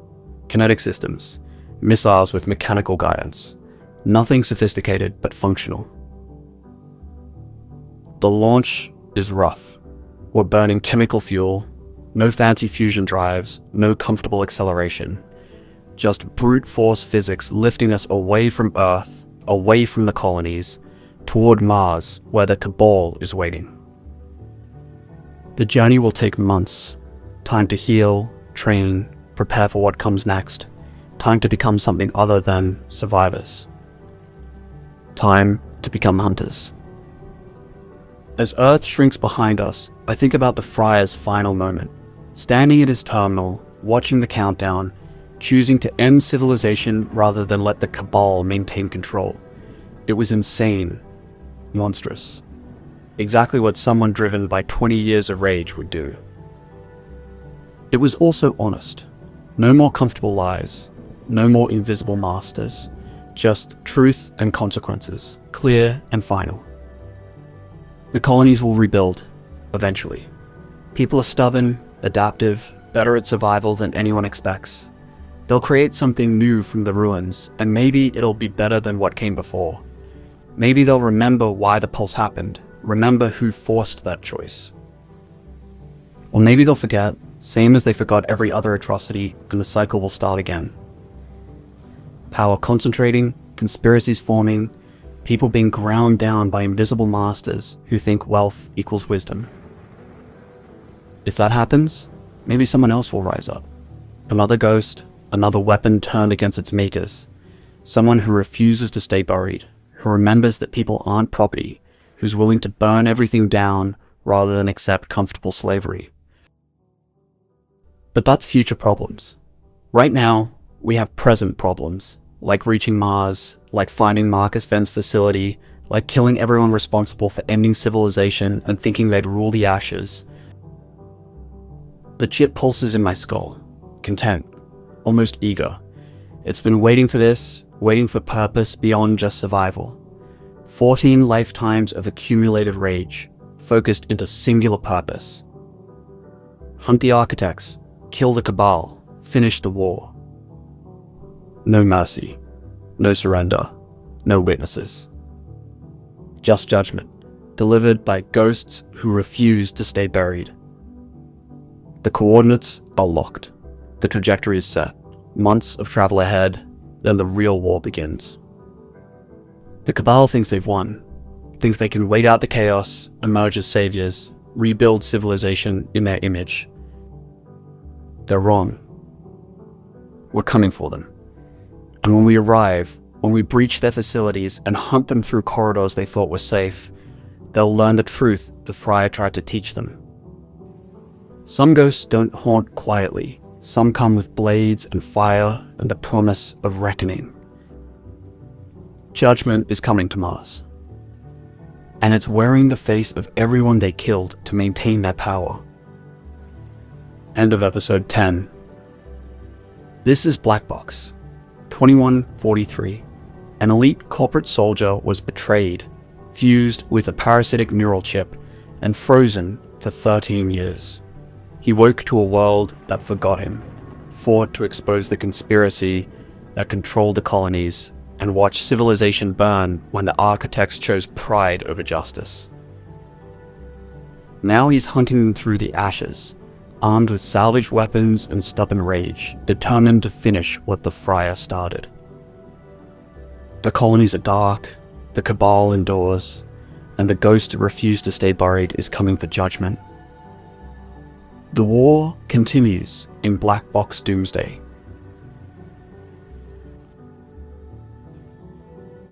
Kinetic systems, missiles with mechanical guidance. Nothing sophisticated, but functional. The launch is rough. We're burning chemical fuel, no fancy fusion drives, no comfortable acceleration. Just brute force physics lifting us away from Earth, away from the colonies, toward Mars, where the Cabal is waiting. The journey will take months. Time to heal, train, prepare for what comes next. Time to become something other than survivors. Time to become hunters. As Earth shrinks behind us, I think about the Friar's final moment. Standing at his terminal, watching the countdown, choosing to end civilization rather than let the Cabal maintain control. It was insane. Monstrous. Exactly what someone driven by 20 years of rage would do. It was also honest. No more comfortable lies. No more invisible masters. Just truth and consequences. Clear and final. The colonies will rebuild, eventually. People are stubborn, adaptive, better at survival than anyone expects. They'll create something new from the ruins, and maybe it'll be better than what came before. Maybe they'll remember why the pulse happened, remember who forced that choice. Or maybe they'll forget, same as they forgot every other atrocity, and the cycle will start again. Power concentrating, conspiracies forming, people being ground down by invisible masters who think wealth equals wisdom. If that happens, maybe someone else will rise up. Another ghost, another weapon turned against its makers. Someone who refuses to stay buried, who remembers that people aren't property, who's willing to burn everything down rather than accept comfortable slavery. But that's future problems. Right now, we have present problems, like reaching Mars, like finding Marcus Venn's facility, like killing everyone responsible for ending civilization and thinking they'd rule the ashes. The chip pulses in my skull, content, almost eager. It's been waiting for this, waiting for purpose beyond just survival. 14 lifetimes of accumulated rage, focused into singular purpose. Hunt the architects, kill the Cabal, finish the war. No mercy, no surrender, no witnesses. Just judgment, delivered by ghosts who refuse to stay buried. The coordinates are locked. The trajectory is set. Months of travel ahead, then the real war begins. The Cabal thinks they've won, thinks they can wait out the chaos, emerge as saviors, rebuild civilization in their image. They're wrong. We're coming for them. And when we arrive, when we breach their facilities and hunt them through corridors they thought were safe, they'll learn the truth the Friar tried to teach them. Some ghosts don't haunt quietly. Some come with blades and fire and the promise of reckoning. Judgment is coming to Mars. And it's wearing the face of everyone they killed to maintain their power. End of episode 10. This is Black Box. 2143. An elite corporate soldier was betrayed, fused with a parasitic neural chip, and frozen for 13 years. He woke to a world that forgot him, fought to expose the conspiracy that controlled the colonies, and watched civilization burn when the architects chose pride over justice. Now he's hunting them through the ashes, armed with salvaged weapons and stubborn rage, determined to finish what the Friar started. The colonies are dark, the Cabal endures, and the ghost who refused to stay buried is coming for judgment. The war continues in Black Box Doomsday.